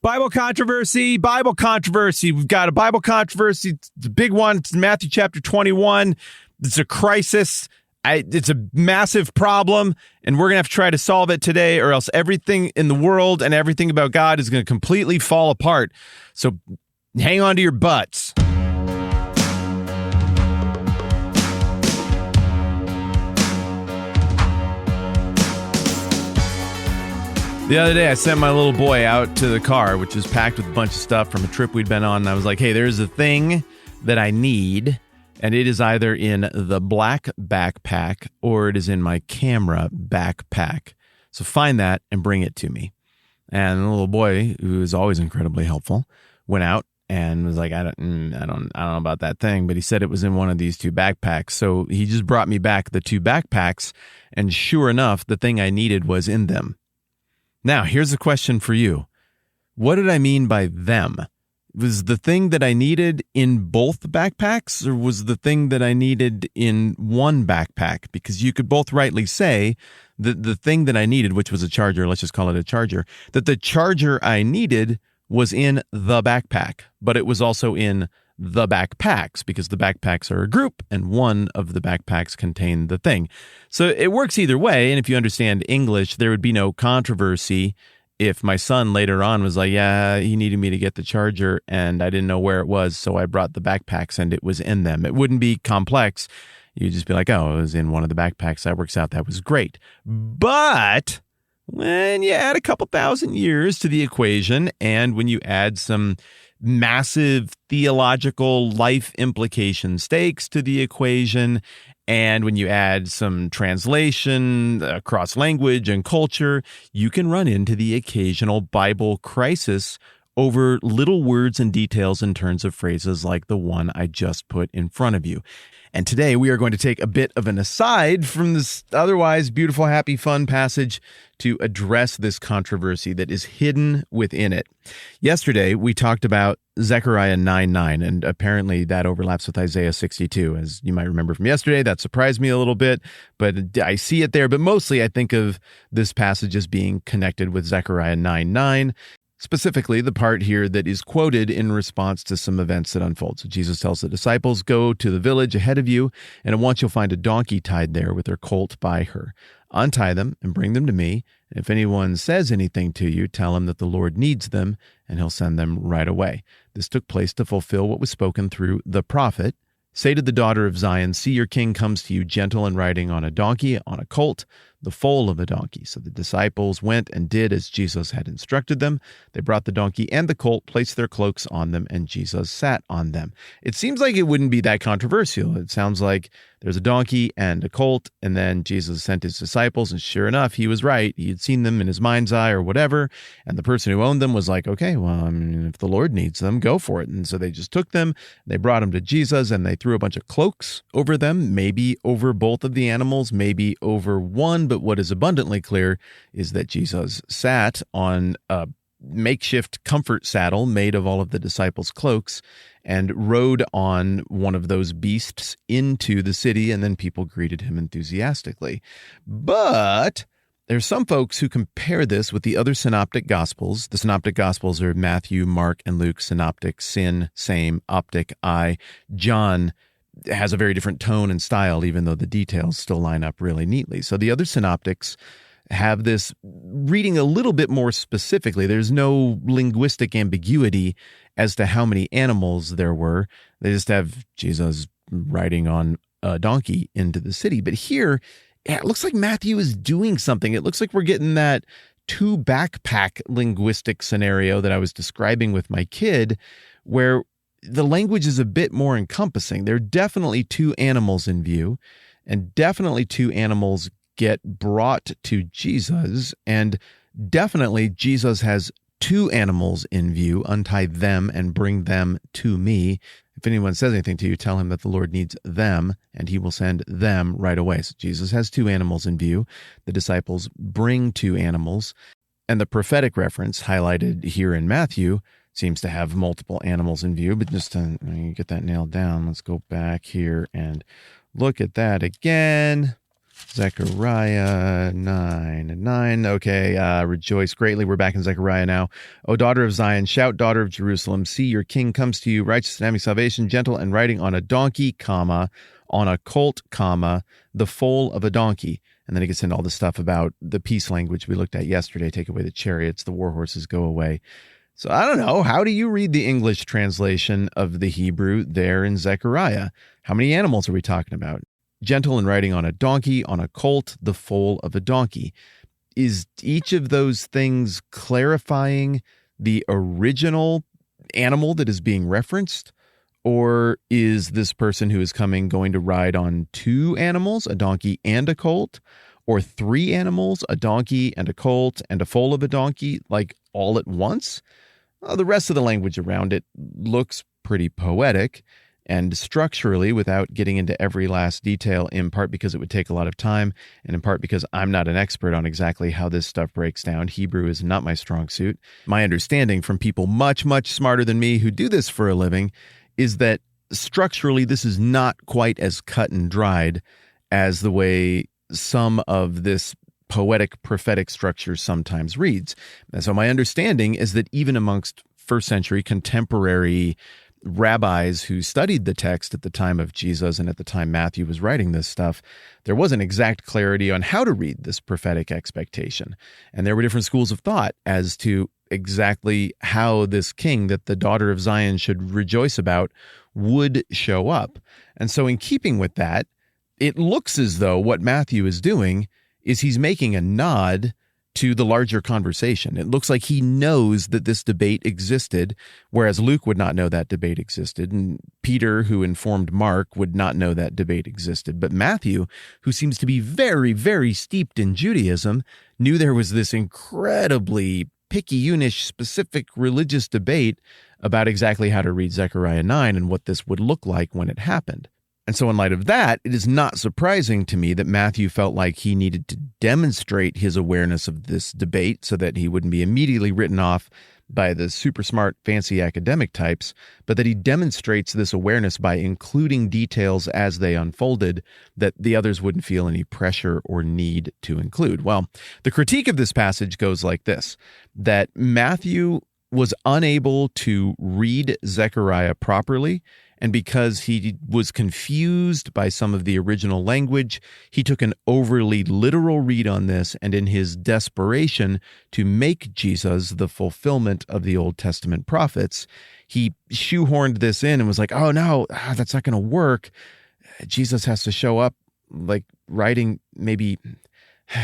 Bible controversy. We've got a Bible controversy. It's a big one. It's in Matthew chapter 21. It's a crisis. It's a massive problem, and we're going to have to try to solve it today, or else everything in the world and everything about God is going to completely fall apart. So hang on to your butts. The other day, I sent my little boy out to the car, which was packed with a bunch of stuff from a trip we'd been on, and I was like, hey, there's a thing that I need, and it is either in the black backpack or it is in my camera backpack. So find that and bring it to me. And the little boy, who is always incredibly helpful, went out and was like, I don't know about that thing, but he said it was in one of these two backpacks. So he just brought me back the two backpacks, and sure enough, the thing I needed was in them. Now, here's a question for you. What did I mean by them? Was the thing that I needed in both backpacks, or was the thing that I needed in one backpack? Because you could both rightly say that the thing that I needed, which was a charger, let's just call it a charger, that the charger I needed was in the backpack, but it was also in the backpacks, because the backpacks are a group and one of the backpacks contained the thing. So it works either way. And if you understand English, there would be no controversy if my son later on was like, yeah, he needed me to get the charger and I didn't know where it was, so I brought the backpacks and it was in them. It wouldn't be complex. You'd just be like, oh, it was in one of the backpacks. That works out. That was great. But when you add a couple thousand years to the equation, and when you add some massive theological life implication stakes to the equation, and when you add some translation across language and culture, you can run into the occasional Bible crisis over little words and details in terms of phrases like the one I just put in front of you. And today we are going to take a bit of an aside from this otherwise beautiful, happy, fun passage to address this controversy that is hidden within it. Yesterday, we talked about Zechariah 9:9, and apparently that overlaps with Isaiah 62. As you might remember from yesterday, that surprised me a little bit, but I see it there. But mostly I think of this passage as being connected with Zechariah 9:9. Specifically, the part here that is quoted in response to some events that unfold. So Jesus tells the disciples, go to the village ahead of you, and at once you'll find a donkey tied there with her colt by her. Untie them and bring them to me. And if anyone says anything to you, tell him that the Lord needs them, and he'll send them right away. This took place to fulfill what was spoken through the prophet. Say to the daughter of Zion, see, your king comes to you gentle and riding on a donkey, on a colt, the foal of a donkey. So the disciples went and did as Jesus had instructed them. They brought the donkey and the colt, placed their cloaks on them, and Jesus sat on them. It seems like it wouldn't be that controversial. It sounds like there's a donkey and a colt, and then Jesus sent his disciples, and sure enough, he was right. He had seen them in his mind's eye or whatever, and the person who owned them was like, okay, well, I mean, if the Lord needs them, go for it. And so they just took them, they brought them to Jesus, and they threw a bunch of cloaks over them, maybe over both of the animals, maybe over one, but what is abundantly clear is that Jesus sat on a makeshift comfort saddle made of all of the disciples' cloaks and rode on one of those beasts into the city, and then people greeted him enthusiastically. But there's some folks who compare this with the other synoptic gospels. The synoptic gospels are Matthew, Mark, and Luke. Synoptic, sin, same, optic, eye. John has a very different tone and style, even though the details still line up really neatly. So the other synoptics have this reading a little bit more specifically. There's no linguistic ambiguity as to how many animals there were. They just have Jesus riding on a donkey into the city. But here, it looks like Matthew is doing something. It looks like we're getting that two backpack linguistic scenario that I was describing with my kid, where the language is a bit more encompassing. There are definitely two animals in view, and definitely two animals get brought to Jesus, and definitely Jesus has two animals in view. Untie them and bring them to me. If anyone says anything to you, tell him that the Lord needs them, and he will send them right away. So Jesus has two animals in view. The disciples bring two animals, and the prophetic reference highlighted here in Matthew seems to have multiple animals in view. But just to get that nailed down, let's go back here and look at that again. Zechariah 9:9. Okay, rejoice greatly. We're back in Zechariah now. O daughter of Zion, shout, daughter of Jerusalem. See, your king comes to you, righteous and having salvation, gentle and riding on a donkey, comma, on a colt, comma, the foal of a donkey. And then it gets into all the stuff about the peace language we looked at yesterday. Take away the chariots, the war horses go away. So I don't know. How do you read the English translation of the Hebrew there in Zechariah? How many animals are we talking about? Gentle and riding on a donkey, on a colt, the foal of a donkey. Is each of those things clarifying the original animal that is being referenced? Or is this person who is coming going to ride on two animals, a donkey and a colt? Or three animals, a donkey and a colt and a foal of a donkey, like all at once? Well, the rest of the language around it looks pretty poetic. And structurally, without getting into every last detail, in part because it would take a lot of time, and in part because I'm not an expert on exactly how this stuff breaks down. Hebrew is not my strong suit. My understanding from people much, much smarter than me who do this for a living is that structurally this is not quite as cut and dried as the way some of this poetic, prophetic structure sometimes reads. And so my understanding is that even amongst first century contemporary rabbis who studied the text at the time of Jesus and at the time Matthew was writing this stuff, there wasn't exact clarity on how to read this prophetic expectation. And there were different schools of thought as to exactly how this king that the daughter of Zion should rejoice about would show up. And so in keeping with that, it looks as though what Matthew is doing is he's making a nod to the larger conversation. It looks like he knows that this debate existed, whereas Luke would not know that debate existed, and Peter, who informed Mark, would not know that debate existed. But Matthew, who seems to be very, very steeped in Judaism, knew there was this incredibly picayunish, specific religious debate about exactly how to read Zechariah 9 and what this would look like when it happened. And so in light of that, it is not surprising to me that Matthew felt like he needed to demonstrate his awareness of this debate so that he wouldn't be immediately written off by the super smart, fancy academic types, but that he demonstrates this awareness by including details as they unfolded that the others wouldn't feel any pressure or need to include. Well, the critique of this passage goes like this, that Matthew was unable to read Zechariah properly, and because he was confused by some of the original language, he took an overly literal read on this, and in his desperation to make Jesus the fulfillment of the Old Testament prophets, he shoehorned this in and was like, oh no, that's not going to work. Jesus has to show up like writing maybe,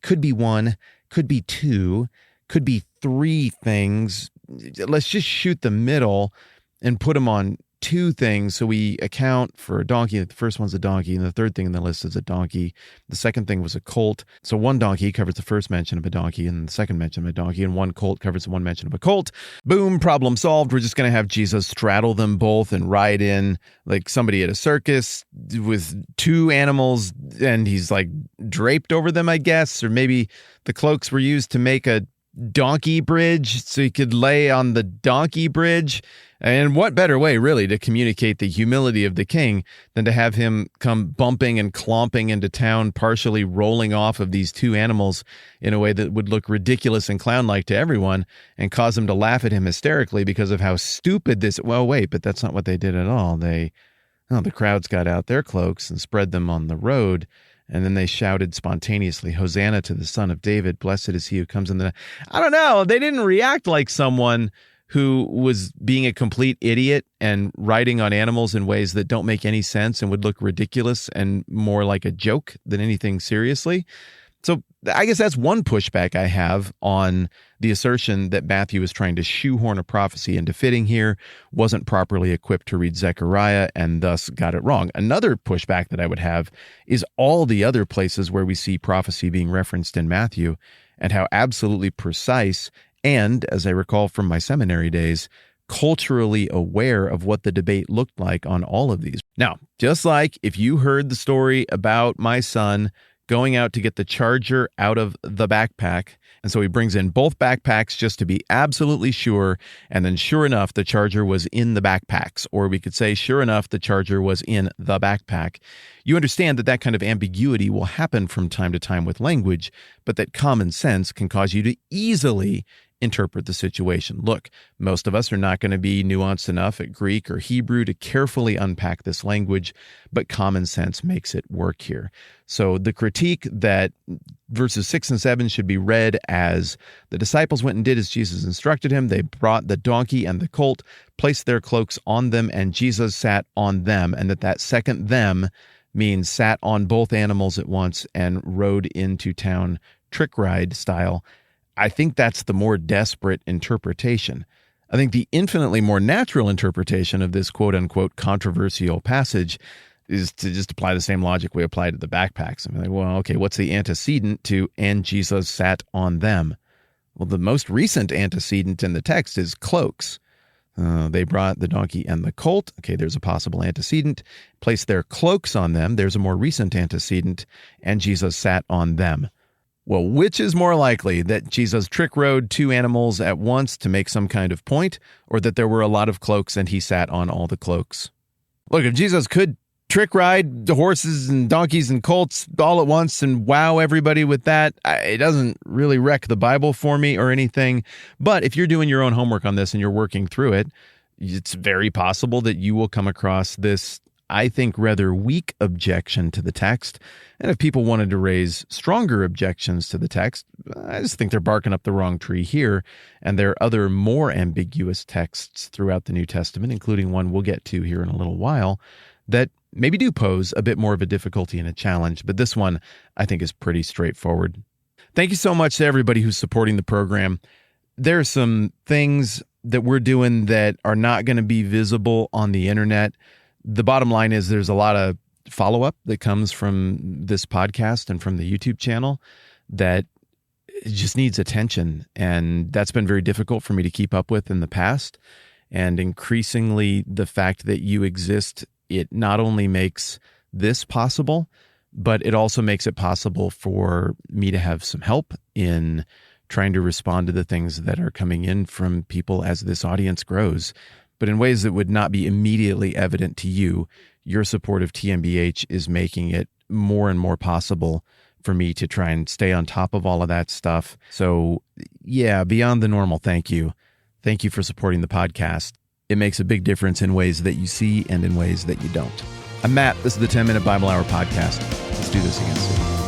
could be one, could be two, could be three things. Let's just shoot the middle and put them on two things so we account for a donkey. The first one's a donkey, and the third thing in the list is a donkey. The second thing was a colt. So one donkey covers the first mention of a donkey, and the second mention of a donkey, and one colt covers the one mention of a colt. Boom, problem solved. We're just going to have Jesus straddle them both and ride in like somebody at a circus with two animals, and he's like draped over them, I guess, or maybe the cloaks were used to make a donkey bridge so he could lay on the donkey bridge. And what better way, really, to communicate the humility of the king than to have him come bumping and clomping into town, partially rolling off of these two animals in a way that would look ridiculous and clown-like to everyone and cause them to laugh at him hysterically because of how stupid this... Well, wait, but that's not what they did at all. The crowds got out their cloaks and spread them on the road, and then they shouted spontaneously, Hosanna to the Son of David, blessed is he who comes in the... I don't know, they didn't react like someone who was being a complete idiot and riding on animals in ways that don't make any sense and would look ridiculous and more like a joke than anything seriously. So I guess that's one pushback I have on the assertion that Matthew is trying to shoehorn a prophecy into fitting here, wasn't properly equipped to read Zechariah, and thus got it wrong. Another pushback that I would have is all the other places where we see prophecy being referenced in Matthew and how absolutely precise and, as I recall from my seminary days, culturally aware of what the debate looked like on all of these. Now, just like if you heard the story about my son going out to get the charger out of the backpack And so he brings in both backpacks just to be absolutely sure. And then sure enough, the charger was in the backpacks. Or we could say, sure enough, the charger was in the backpack. You understand that that kind of ambiguity will happen from time to time with language, but that common sense can cause you to easily interpret the situation. Look, most of us are not going to be nuanced enough at Greek or Hebrew to carefully unpack this language, but common sense makes it work here. So the critique that verses 6 and 7 should be read as the disciples went and did as Jesus instructed him. They brought the donkey and the colt, placed their cloaks on them, and Jesus sat on them. And that second them means sat on both animals at once and rode into town trick ride style. I think that's the more desperate interpretation. I think the infinitely more natural interpretation of this quote-unquote controversial passage is to just apply the same logic we applied to the backpacks. I'm like, well, okay, what's the antecedent to "and Jesus sat on them"? Well, the most recent antecedent in the text is cloaks. They brought the donkey and the colt. Okay, there's a possible antecedent. Placed their cloaks on them. There's a more recent antecedent. And Jesus sat on them. Well, which is more likely, that Jesus trick rode two animals at once to make some kind of point, or that there were a lot of cloaks and he sat on all the cloaks? Look, if Jesus could trick ride the horses and donkeys and colts all at once and wow everybody with that, it doesn't really wreck the Bible for me or anything. But if you're doing your own homework on this and you're working through it, it's very possible that you will come across this, I think, rather weak objection to the text. And if people wanted to raise stronger objections to the text, I just think they're barking up the wrong tree here. And there are other more ambiguous texts throughout the New Testament, including one we'll get to here in a little while, that maybe do pose a bit more of a difficulty and a challenge. But this one, I think, is pretty straightforward. Thank you so much to everybody who's supporting the program. There are some things that we're doing that are not going to be visible on the internet. The bottom line is there's a lot of follow-up that comes from this podcast and from the YouTube channel that just needs attention. And that's been very difficult for me to keep up with in the past. And increasingly, the fact that you exist, it not only makes this possible, but it also makes it possible for me to have some help in trying to respond to the things that are coming in from people as this audience grows. But in ways that would not be immediately evident to you, your support of TMBH is making it more and more possible for me to try and stay on top of all of that stuff. So yeah, beyond the normal thank you. Thank you for supporting the podcast. It makes a big difference in ways that you see and in ways that you don't. I'm Matt. This is the 10-Minute Bible Hour Podcast. Let's do this again soon.